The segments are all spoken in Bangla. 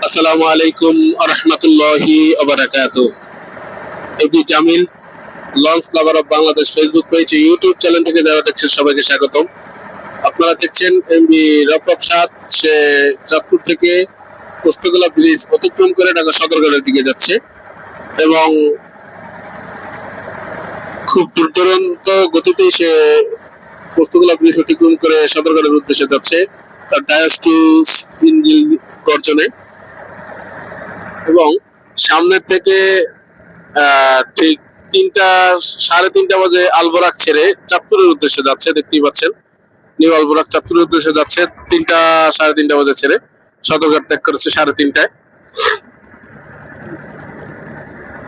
আসসালামু আলাইকুম আরহামাতুল্লাহি ওয়াবারাকাতুহু। AB Jamil launch lover of Bangladesh Facebook page YouTube channel থেকে যারা দেখছেন সবাইকে স্বাগতম। আপনারা দেখছেন এমবি রফরফ সাদ, সে চাঁদপুর থেকে পোস্তগোলা ব্রিজ অতিক্রম করে ঢাকা সদরঘাটের দিকে যাচ্ছে এবং খুব দুর্দান্ত গতিতে সে পোস্তগোলা ব্রিজ অতিক্রম করে সদরঘাটের উদ্দেশ্যে যাচ্ছে তার ডায়াস্টুস ইঞ্জিন গর্জনে। এবং সামনের থেকে ঠিক 3:30 বাজে আলবোরাক ছেড়ে চাঁদপুরের উদ্দেশ্যে যাচ্ছে, দেখতেই পাচ্ছেন নিউ আলবোরাক চাঁদপুরের উদ্দেশ্যে যাচ্ছে 3:30 বাজে ছেড়ে সদরঘাট ত্যাগ করেছে 3:30টায়।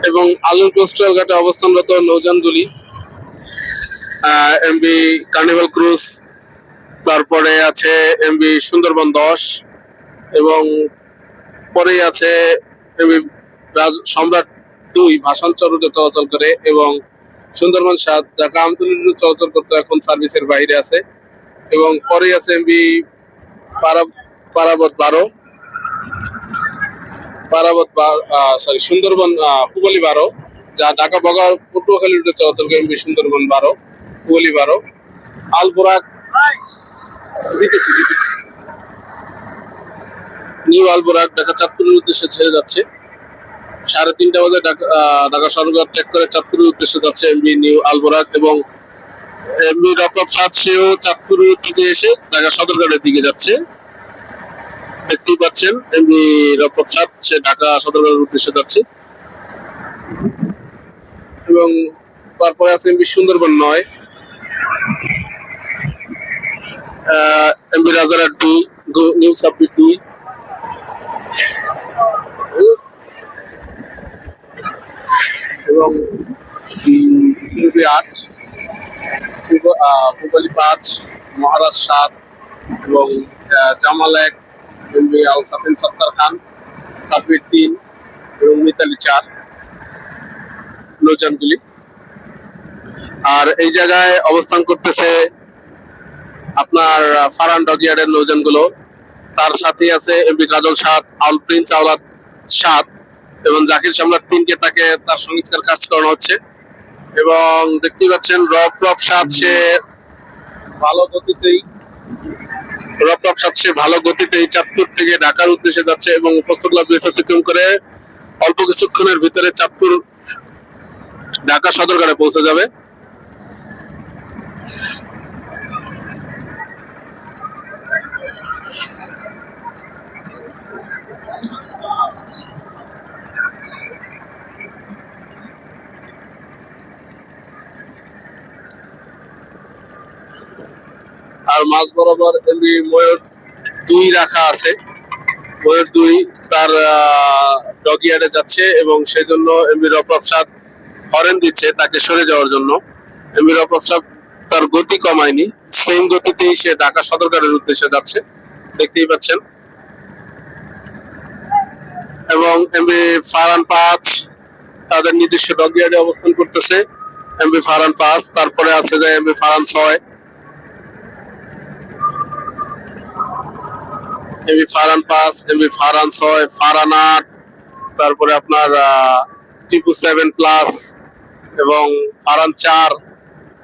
এবং আলুর কোস্টাল ঘাটে অবস্থানরত নৌযানগুলি এমবি কার্নিভাল ক্রুজ, তারপরে আছে এমবি সুন্দরবন 10 এবং পরেই আছে এমবি সম্রাট 2 ভাষাঞ্চল রুটে চলাচল করে এবং সুন্দরবন 7 যা কামতলী রুটে চলাচল করতে এখন সার্ভিসের বাইরে আছে। এবং পরেই আছে এমবি পারাবত 12 সুন্দরবন পুবালি 12 যা ঢাকা বগার পটুয়াখালী রুটে চলাচল করে এমবি সুন্দরবন 12 পুবালি 12 আলবোরাক নিউ আলবোরাক ঢাকা চাঁদপুরের উদ্দেশ্যে ছেড়ে যাচ্ছে 3:30 বাজে ঢাকা সদরঘাট ত্যাগ করে চাঁদপুরের উদ্দেশ্যে যাচ্ছে এমবি নিউ আলবোরাক। এবং এমবি রফরফ সাদ সেও চাঁদপুর থেকে এসে ঢাকা সদরঘাটের দিকে যাচ্ছে, দেখতেই পাচ্ছেন এমবি রফরফ সাদ সে ঢাকা সদরঘাটের উদ্দেশ্যে যাচ্ছে। এবং তারপরে আছে MB Sundarban 9 MB Rajarhat 2 new Sabbir 2 এবং সিলেটি 8 পুবালি 5 মহারাজ 7 এবং জামাল 1 এমবি আল সাফিন সত্তার খান সাব্বির 3 এবং মিতালি 4 নৌযানগুলি। আর এই জায়গায় অবস্থান করতেছে আপনার ফারহান ডকইয়ার্ডের নৌযানগুলো, তার সাথে আছে এমবি কাজল 7 আল প্রিন্স আওলাদ 7 এবং জাকির সম্রাট 3কে তাকে তার সংস্কার কাজ করানো হচ্ছে। এবং দেখতেই পাচ্ছেন রফরফ সাদ সে ভালো গতিতেই চাঁদপুর থেকে ঢাকার উদ্দেশ্যে যাচ্ছে এবং পোস্তগোলা ব্রিজ অতিক্রম করে অল্প কিছুক্ষণের ভিতরে চাঁদপুর ঢাকা সদরঘাটে পৌঁছে যাবে। আর মাঝ বরাবর এমবি ময়ূর 2 রাখা আছে, ময়ূর 2 তার ডগইয়ার্ডে যাচ্ছে এবং সেই জন্য এমবি রফরফ সাদ হরেন দিচ্ছে তাকে সরে যাওয়ার জন্য। এমবি রফরফ সাদ তার গতি কমায়নি, সেম গতিতেই সে ঢাকা সদরঘাটের উদ্দেশ্যে যাচ্ছে, দেখতেই পাচ্ছেন। এবং এমবি ফারহান 5 তাদের নিজস্ব ডগইয়ার্ডে অবস্থান করতেছে, এমবি ফারহান 5। তারপরে আছে যে MB Farhan 6 MB Farhan 5 MB Farhan 6 Farhan 8, তারপরে আপনার টিপু 7+ এবং ফারহান 4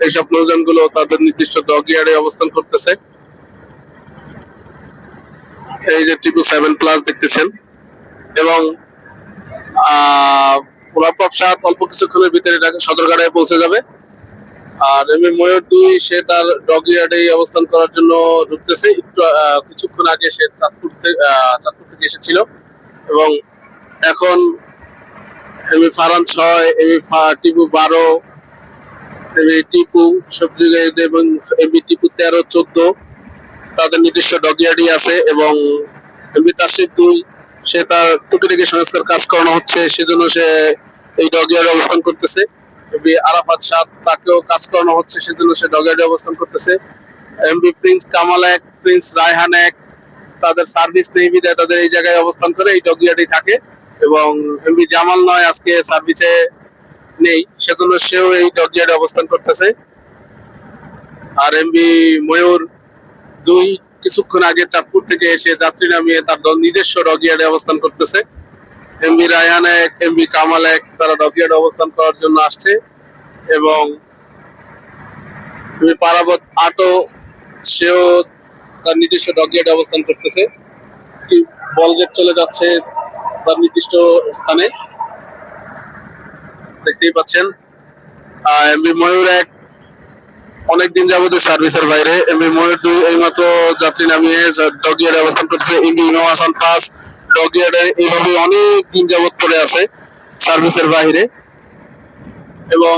এইসব নৌযানগুলো তাদের নির্দিষ্ট ডকইয়ার্ডে অবস্থান করতেছে। এই যে টিপু 7+ দেখতেছেন। এবং রফরফ সাদ অল্প কিছুক্ষণের ভিতরে সদরঘাটে পৌঁছে যাবে। আর এমবি ময়ূর 2 সে তার ডকইয়ার্ডে অবস্থান করার জন্য ঢুকতেছে, একটু কিছুক্ষণ আগে সে চাঁদপুর থেকে এসেছিল। এবং এখন MB Farhan 6 MB Tipu 12 MB Tipu সবযুগে এবং এমবি টিপু 13, 14 তাদের নিজস্ব ডকইয়ার্ডই আছে। এবং এমবি তাসরিফ 2 সে তার টুকিটাকি সংস্কার কাজ করানো হচ্ছে, সেজন্য সে এই ডকইয়ার্ডে অবস্থান করতেছে। এমবি আরাফাত 7 তাকেও কাজ করানো হচ্ছে, সেজন্য সে ডকইয়ার্ডে অবস্থান করতেছে। MB Prince Kamal 1 Prince Raihan 1 তাদের সার্ভিস নেই বিধায় তাদের এই জায়গায় অবস্থান করে এই ডকইয়ার্ডেই থাকে। এবং এমবি জামাল 9 আজকে সার্ভিসে নেই, সেজন্য সেও এই ডকইয়ার্ডে অবস্থান করতেছে। আর এমবি ময়ূর 2 কিছুক্ষণ আগে চাঁদপুর থেকে এসে যাত্রী নামিয়ে তার নিজস্ব ডকইয়ার্ডে অবস্থান করতেছে। এমবি রায়ান এক, এমবি কামাল এক তারা ডকইয়ার্ডে অবস্থান করার জন্য আসছে এবং পারাবত আটো সেও তার নিজস্ব ডকইয়ার্ডে অবস্থান করতেছে। বলগেট চলে যাচ্ছে তার নির্দিষ্ট স্থানে, দেখতেই পাচ্ছেন। এমবি ময়ূর এক অনেকদিন যাবত সার্ভিসের বাইরে, এমবি ময়ূর দুই এইমাত্র যাত্রী নামিয়ে ডকইয়ার্ডে অবস্থান করছে। এমবি ইনোভা হাসান পাঁচ ডকইয়ার্ডে এইভাবে অনেক দিন যাবত পড়ে আছে সার্ভিসের বাইরে এবং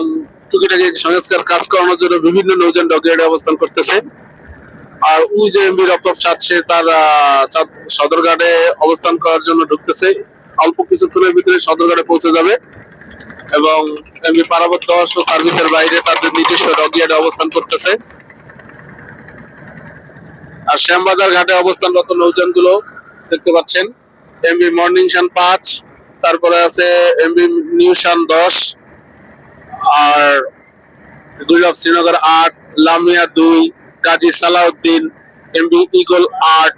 টুকিটাকি সংস্কার কাজ করানোর জন্য বিভিন্ন নৌযান ডকইয়ার্ডে অবস্থান করতেছে। আর ওই যে এমবি রপ্তাব সাত সে তার সদরঘাটে অবস্থান করার জন্য ঢুকতেছে, অল্প কিছুক্ষণের ভিতরে সদরঘাটে পৌঁছে যাবে এবং এমবি পারাবত 10 ও সার্ভিসের বাইরে তাদের নিজস্ব ডকইয়ার্ডে অবস্থান করতেছে। আর শ্যামবাজার ঘাটে অবস্থানরত নৌযান গুলো দেখতে পাচ্ছেন, এমবি মর্নিং শান 5, তারপরে আছে এমবি নিউ শান 10, আর গুলব শ্রীনগর 8, লামিয়া 2, কাজী সালাউদ্দিন, এমবি ইগল 8,